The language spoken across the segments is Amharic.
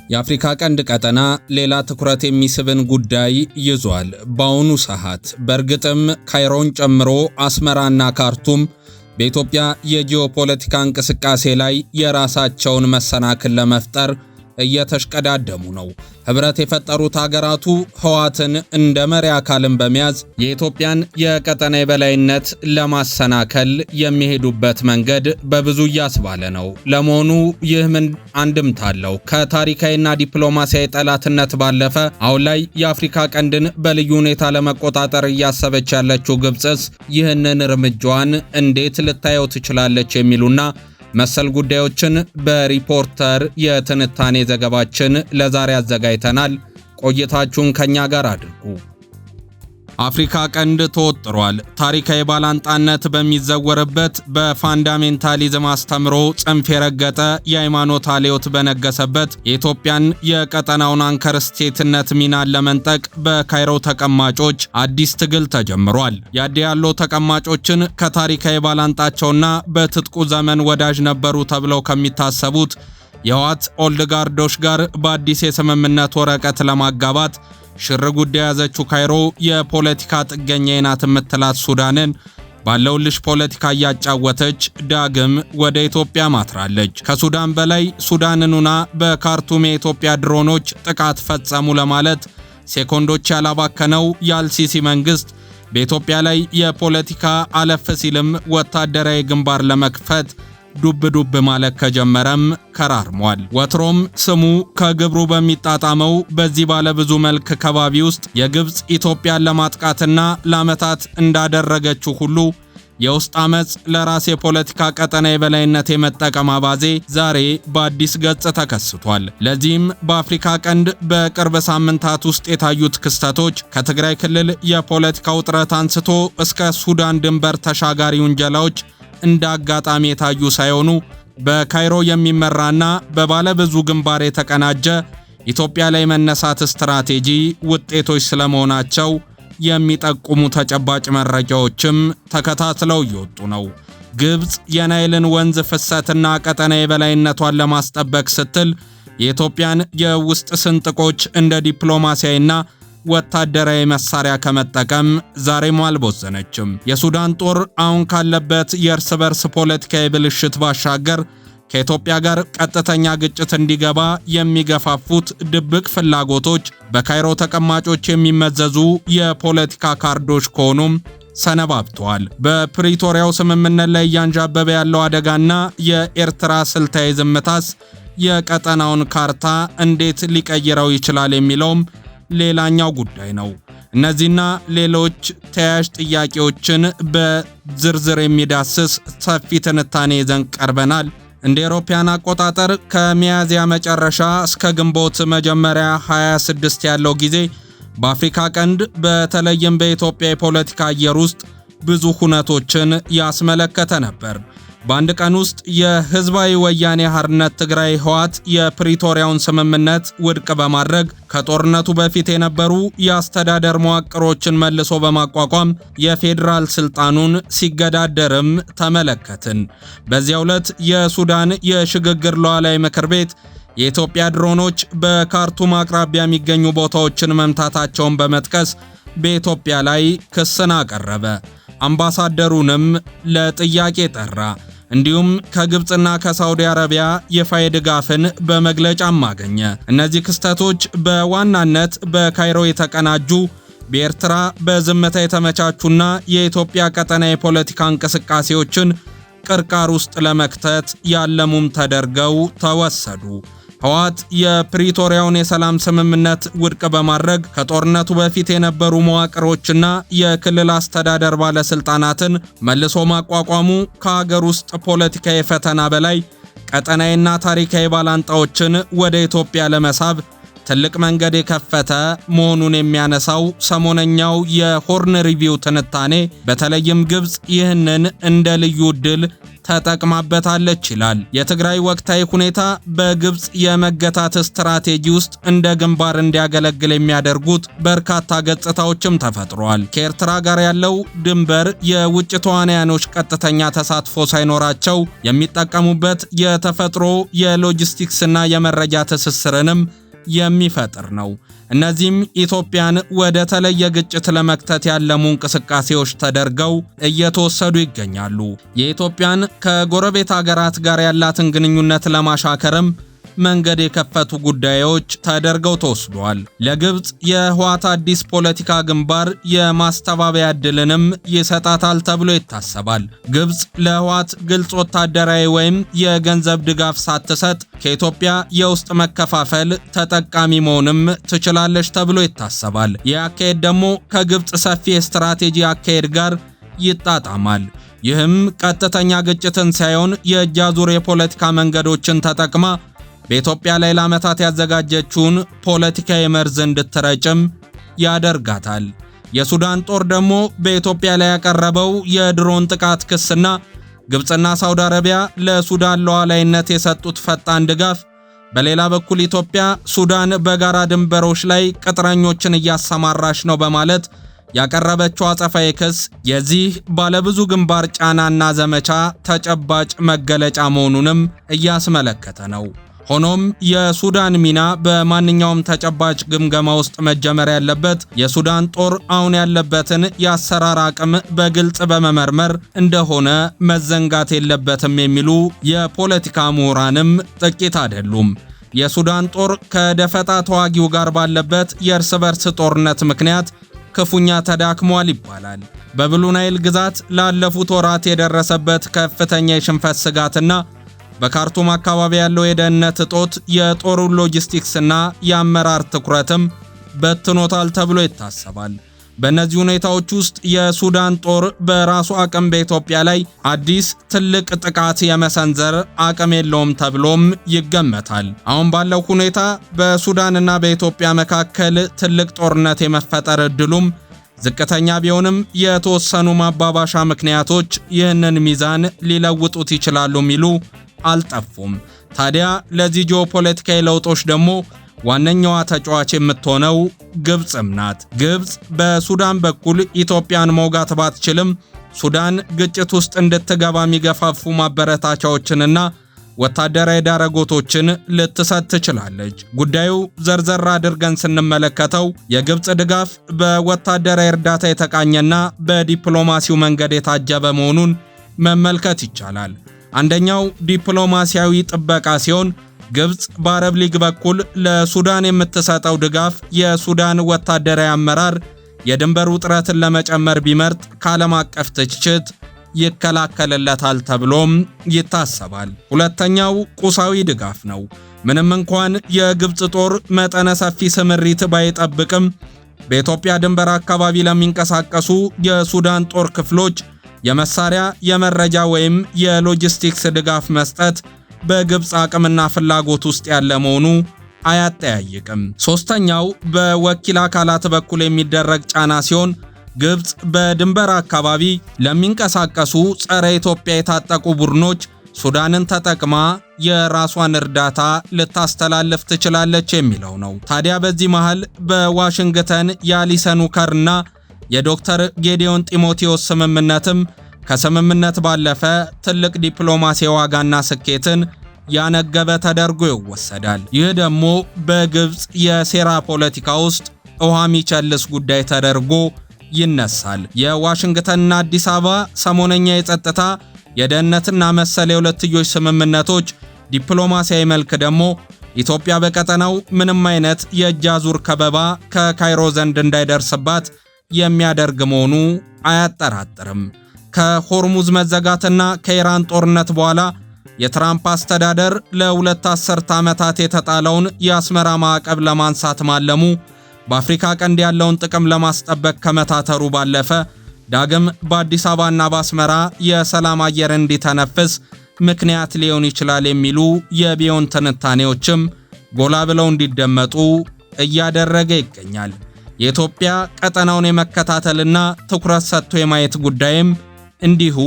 የአፍሪካ ቀንድ ቀጠና ሌላ ትኩረት የሚስብን ጉዳይ ይዟል። በአሁኑ ሰዓት በእርግጥም ካይሮን ጨምሮ አስመራና ካርቱም በኢትዮጵያ የጂኦፖለቲካ እንቅስቃሴ ላይ የራሳቸውን መሰናክል ለመፍጠር እየተሽቀዳደሙ ነው። ህብረት የፈጠሩት ሀገራቱ ህወሓትን እንደ መሪ አካልን በመያዝ የኢትዮጵያን የቀጠና የበላይነት ለማሰናከል የሚሄዱበት መንገድ በብዙ እያስባለ ነው። ለመሆኑ ይህ ምን አንድምታ አለው? ከታሪካዊና ዲፕሎማሲያዊ ጠላትነት ባለፈ አሁን ላይ የአፍሪካ ቀንድን በልዩ ሁኔታ ለመቆጣጠር እያሰበች ያለችው ግብጽስ ይህንን እርምጃዋን እንዴት ልታየው ትችላለች? የሚሉና መሰል ጉዳዮችን በሪፖርተር የትንታኔ ዘገባችን ለዛሬ አዘጋጅተናል። ቆይታችሁን ከኛ ጋር አድርጉ። አፍሪካ ቀንድ ተወጥሯል። ታሪካዊ ባላንጣነት በሚዘወርበት በፋንዳሜንታሊዝም አስተምሮ ጽንፍ የረገጠ የሃይማኖት አልዮት በነገሰበት የኢትዮጵያን የቀጠናውን አንከር ስቴትነት ሚናን ለመንጠቅ በካይሮ ተቀማጮች አዲስ ትግል ተጀምሯል። ያዲያሎ ተቀማጮችን ከታሪካዊ ባላንጣቸውና በትጥቁ ዘመን ወዳጅ ነበሩ ተብለው ከሚታሰቡት የህወሓት ኦልድጋርዶች ጋር በአዲስ የስምምነት ወረቀት ለማጋባት ሽር ጉዳይ ያዘችው ካይሮ የፖለቲካ ጥገኛ ናት የምትላት ሱዳንን ባለውልሽ ፖለቲካ እያጫወተች ዳግም ወደ ኢትዮጵያ ማትራለች። ከሱዳን በላይ ሱዳንኑና በካርቱም የኢትዮጵያ ድሮኖች ጥቃት ፈጸሙ ለማለት ሴኮንዶች ያላባከነው የአልሲሲ መንግስት በኢትዮጵያ ላይ የፖለቲካ አለፍ ሲልም ወታደራዊ ግንባር ለመክፈት ዱብ ማለት ከጀመረም ከራርሟል። ወትሮም ስሙ ከግብሩ በሚጣጣመው በዚህ ባለ ብዙ መልክ ከባቢ ውስጥ የግብጽ ኢትዮጵያን ለማጥቃትና ለዓመታት እንዳደረገችው ሁሉ የውስጥ አመጽ ለራስ የፖለቲካ ቀጠና የበላይነት የመጠቀም አባዜ ዛሬ በአዲስ ገጽ ተከስቷል። ለዚህም በአፍሪካ ቀንድ በቅርብ ሳምንታት ውስጥ የታዩት ክስተቶች ከትግራይ ክልል የፖለቲካ ውጥረት አንስቶ እስከ ሱዳን ድንበር ተሻጋሪ ውንጀላዎች እንደ አጋጣሚ የታዩ ሳይሆኑ በካይሮ የሚመራና በባለ ብዙ ግንባር የተቀናጀ ኢትዮጵያ ላይ መነሳት ስትራቴጂ ውጤቶች ስለመሆናቸው የሚጠቁሙ ተጨባጭ መረጃዎችም ተከታትለው እየወጡ ነው። ግብጽ የናይልን ወንዝ ፍሰትና ቀጠና የበላይነቷን ለማስጠበቅ ስትል የኢትዮጵያን የውስጥ ስንጥቆች እንደ ዲፕሎማሲያዊና ወታደራዊ መሳሪያ ከመጠቀም ዛሬም አልቦዘነችም። የሱዳን ጦር አሁን ካለበት የእርስ በርስ ፖለቲካዊ ብልሽት ባሻገር ከኢትዮጵያ ጋር ቀጥተኛ ግጭት እንዲገባ የሚገፋፉት ድብቅ ፍላጎቶች በካይሮ ተቀማጮች የሚመዘዙ የፖለቲካ ካርዶች ከሆኑም ሰነባብተዋል። በፕሪቶሪያው ስምምነት ላይ እያንዣበበ ያለው አደጋና የኤርትራ ስልታዊ ዝምታስ የቀጠናውን ካርታ እንዴት ሊቀይረው ይችላል የሚለውም ሌላኛው ጉዳይ ነው። እነዚህና ሌሎች ተያያዥ ጥያቄዎችን በዝርዝር የሚዳስስ ሰፊ ትንታኔ ይዘን ቀርበናል። እንደ አውሮፓውያን አቆጣጠር ከሚያዝያ መጨረሻ እስከ ግንቦት መጀመሪያ 26 ያለው ጊዜ በአፍሪካ ቀንድ በተለይም በኢትዮጵያ የፖለቲካ አየር ውስጥ ብዙ ሁነቶችን ያስመለከተ ነበር። በአንድ ቀን ውስጥ የህዝባዊ ወያኔ ሓርነት ትግራይ ህወሓት የፕሪቶሪያውን ስምምነት ውድቅ በማድረግ ከጦርነቱ በፊት የነበሩ የአስተዳደር መዋቅሮችን መልሶ በማቋቋም የፌዴራል ስልጣኑን ሲገዳደርም ተመለከትን። በዚያው ዕለት የሱዳን የሽግግር ሉዓላዊ ምክር ቤት የኢትዮጵያ ድሮኖች በካርቱም አቅራቢያ የሚገኙ ቦታዎችን መምታታቸውን በመጥቀስ በኢትዮጵያ ላይ ክስን አቀረበ። አምባሳደሩንም ለጥያቄ ጠራ። እንዲሁም ከግብጽና ከሳውዲ አረቢያ የፋይ ድጋፍን በመግለጫም አገኘ። እነዚህ ክስተቶች በዋናነት በካይሮ የተቀናጁ በኤርትራ በዝምታ የተመቻቹና የኢትዮጵያ ቀጠና የፖለቲካ እንቅስቃሴዎችን ቅርቃር ውስጥ ለመክተት ያለሙም ተደርገው ተወሰዱ። ህወሓት የፕሪቶሪያውን የሰላም ስምምነት ውድቅ በማድረግ ከጦርነቱ በፊት የነበሩ መዋቅሮችና የክልል አስተዳደር ባለስልጣናትን መልሶ ማቋቋሙ ከሀገር ውስጥ ፖለቲካዊ ፈተና በላይ ቀጠናዊና ታሪካዊ ባላንጣዎችን ወደ ኢትዮጵያ ለመሳብ ትልቅ መንገድ የከፈተ መሆኑን የሚያነሳው ሰሞነኛው የሆርን ሪቪው ትንታኔ በተለይም ግብጽ ይህንን እንደ ልዩ ዕድል ተጠቅማበታለች ይላል። የትግራይ ወቅታዊ ሁኔታ በግብጽ የመገታት ስትራቴጂ ውስጥ እንደ ግንባር እንዲያገለግል የሚያደርጉት በርካታ ገጽታዎችም ተፈጥሯል። ከኤርትራ ጋር ያለው ድንበር የውጭ ተዋናያኖች ቀጥተኛ ተሳትፎ ሳይኖራቸው የሚጠቀሙበት የተፈጥሮ የሎጂስቲክስና የመረጃ ትስስርንም የሚፈጥር ነው። እነዚህም ኢትዮጵያን ወደ ተለየ ግጭት ለመክተት ያለሙ እንቅስቃሴዎች ተደርገው እየተወሰዱ ይገኛሉ። የኢትዮጵያን ከጎረቤት ሀገራት ጋር ያላትን ግንኙነት ለማሻከርም መንገድ የከፈቱ ጉዳዮች ተደርገው ተወስዷል። ለግብጽ የህወሓት አዲስ ፖለቲካ ግንባር የማስተባበያ ዕድልንም ይሰጣታል ተብሎ ይታሰባል። ግብጽ ለህወሓት ግልጽ ወታደራዊ ወይም የገንዘብ ድጋፍ ሳትሰጥ ከኢትዮጵያ የውስጥ መከፋፈል ተጠቃሚ መሆንም ትችላለች ተብሎ ይታሰባል። ይህ አካሄድ ደግሞ ከግብጽ ሰፊ የስትራቴጂ አካሄድ ጋር ይጣጣማል። ይህም ቀጥተኛ ግጭትን ሳይሆን የእጅ አዙር የፖለቲካ መንገዶችን ተጠቅማ በኢትዮጵያ ላይ ለዓመታት ያዘጋጀችውን ፖለቲካዊ መርዝ እንድትረጭም ያደርጋታል። የሱዳን ጦር ደግሞ በኢትዮጵያ ላይ ያቀረበው የድሮን ጥቃት ክስና ግብጽና ሳውዲ አረቢያ ለሱዳን ሉዓላዊነት የሰጡት ፈጣን ድጋፍ፣ በሌላ በኩል ኢትዮጵያ ሱዳን በጋራ ድንበሮች ላይ ቅጥረኞችን እያሰማራች ነው በማለት ያቀረበችው አጸፋዊ ክስ የዚህ ባለብዙ ግንባር ጫናና ዘመቻ ተጨባጭ መገለጫ መሆኑንም እያስመለከተ ነው። ሆኖም የሱዳን ሚና በማንኛውም ተጨባጭ ግምገማ ውስጥ መጀመር ያለበት የሱዳን ጦር አሁን ያለበትን የአሰራር አቅም በግልጽ በመመርመር እንደሆነ መዘንጋት የለበትም የሚሉ የፖለቲካ ምሁራንም ጥቂት አይደሉም። የሱዳን ጦር ከደፈጣ ተዋጊው ጋር ባለበት የእርስ በርስ ጦርነት ምክንያት ክፉኛ ተዳክሟል ይባላል። በብሉ ናይል ግዛት ላለፉት ወራት የደረሰበት ከፍተኛ የሽንፈት ስጋትና በካርቱም አካባቢ ያለው የደህንነት እጦት የጦሩ ሎጂስቲክስና የአመራር ትኩረትም በትኖታል ተብሎ ይታሰባል። በእነዚህ ሁኔታዎች ውስጥ የሱዳን ጦር በራሱ አቅም በኢትዮጵያ ላይ አዲስ ትልቅ ጥቃት የመሰንዘር አቅም የለውም ተብሎም ይገመታል። አሁን ባለው ሁኔታ በሱዳንና በኢትዮጵያ መካከል ትልቅ ጦርነት የመፈጠር እድሉም ዝቅተኛ ቢሆንም የተወሰኑ ማባባሻ ምክንያቶች ይህንን ሚዛን ሊለውጡት ይችላሉ ሚሉ አልጠፉም። ታዲያ ለዚህ ጂኦፖለቲካዊ ለውጦች ደግሞ ዋነኛዋ ተጫዋች የምትሆነው ግብጽም ናት። ግብጽ በሱዳን በኩል ኢትዮጵያን መውጋት ባትችልም ሱዳን ግጭት ውስጥ እንድትገባ የሚገፋፉ ማበረታቻዎችንና ወታደራዊ ዳረጎቶችን ልትሰጥ ትችላለች። ጉዳዩ ዘርዘር አድርገን ስንመለከተው የግብጽ ድጋፍ በወታደራዊ እርዳታ የተቃኘና በዲፕሎማሲው መንገድ የታጀበ መሆኑን መመልከት ይቻላል። አንደኛው ዲፕሎማሲያዊ ጥበቃ ሲሆን ግብጽ በአረብ ሊግ በኩል ለሱዳን የምትሰጠው ድጋፍ የሱዳን ወታደራዊ አመራር የድንበር ውጥረትን ለመጨመር ቢመርጥ ከዓለም አቀፍ ትችት ይከላከልለታል ተብሎም ይታሰባል። ሁለተኛው ቁሳዊ ድጋፍ ነው። ምንም እንኳን የግብጽ ጦር መጠነ ሰፊ ስምሪት ባይጠብቅም በኢትዮጵያ ድንበር አካባቢ ለሚንቀሳቀሱ የሱዳን ጦር ክፍሎች የመሳሪያ፣ የመረጃ ወይም የሎጂስቲክስ ድጋፍ መስጠት በግብጽ አቅምና ፍላጎት ውስጥ ያለ መሆኑ አያጠያይቅም። ሶስተኛው በወኪል አካላት በኩል የሚደረግ ጫና ሲሆን ግብጽ በድንበር አካባቢ ለሚንቀሳቀሱ ጸረ ኢትዮጵያ የታጠቁ ቡድኖች ሱዳንን ተጠቅማ የራሷን እርዳታ ልታስተላልፍ ትችላለች የሚለው ነው። ታዲያ በዚህ መሃል በዋሽንግተን የአሊሰን ውከርና የዶክተር ጌዲዮን ጢሞቴዎስ ስምምነትም ከስምምነት ባለፈ ትልቅ ዲፕሎማሲያዊ ዋጋና ስኬትን ያነገበ ተደርጎ ይወሰዳል። ይህ ደግሞ በግብጽ የሴራ ፖለቲካ ውስጥ ውሃ የሚቸልስ ጉዳይ ተደርጎ ይነሳል። የዋሽንግተንና አዲስ አበባ ሰሞነኛ የጸጥታ የደህንነትና መሰል የሁለትዮሽ ስምምነቶች ዲፕሎማሲያዊ መልክ ደግሞ ኢትዮጵያ በቀጠናው ምንም አይነት የእጅ አዙር ከበባ ከካይሮ ዘንድ እንዳይደርስባት የሚያደርግ መሆኑ አያጠራጥርም። ከሆርሙዝ መዘጋትና ከኢራን ጦርነት በኋላ የትራምፕ አስተዳደር ለሁለት አስርት ዓመታት የተጣለውን የአስመራ ማዕቀብ ለማንሳት ማለሙ በአፍሪካ ቀንድ ያለውን ጥቅም ለማስጠበቅ ከመታተሩ ባለፈ ዳግም በአዲስ አበባና በአስመራ የሰላም አየር እንዲተነፍስ ምክንያት ሊሆን ይችላል የሚሉ የቢዮን ትንታኔዎችም ጎላ ብለው እንዲደመጡ እያደረገ ይገኛል። የኢትዮጵያ ቀጠናውን የመከታተልና ትኩረት ሰጥቶ የማየት ጉዳይም እንዲሁ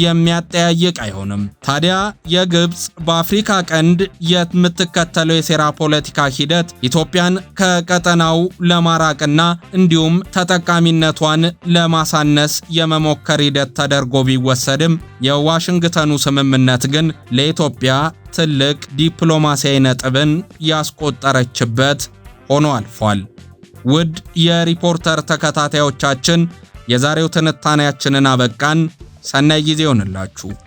የሚያጠያይቅ አይሆንም። ታዲያ የግብጽ በአፍሪካ ቀንድ የምትከተለው የሴራ ፖለቲካ ሂደት ኢትዮጵያን ከቀጠናው ለማራቅና እንዲሁም ተጠቃሚነቷን ለማሳነስ የመሞከር ሂደት ተደርጎ ቢወሰድም የዋሽንግተኑ ስምምነት ግን ለኢትዮጵያ ትልቅ ዲፕሎማሲያዊ ነጥብን ያስቆጠረችበት ሆኖ አልፏል። ውድ የሪፖርተር ተከታታዮቻችን የዛሬው ትንታኔያችንን አበቃን። ሰናይ ጊዜ ይሁንላችሁ።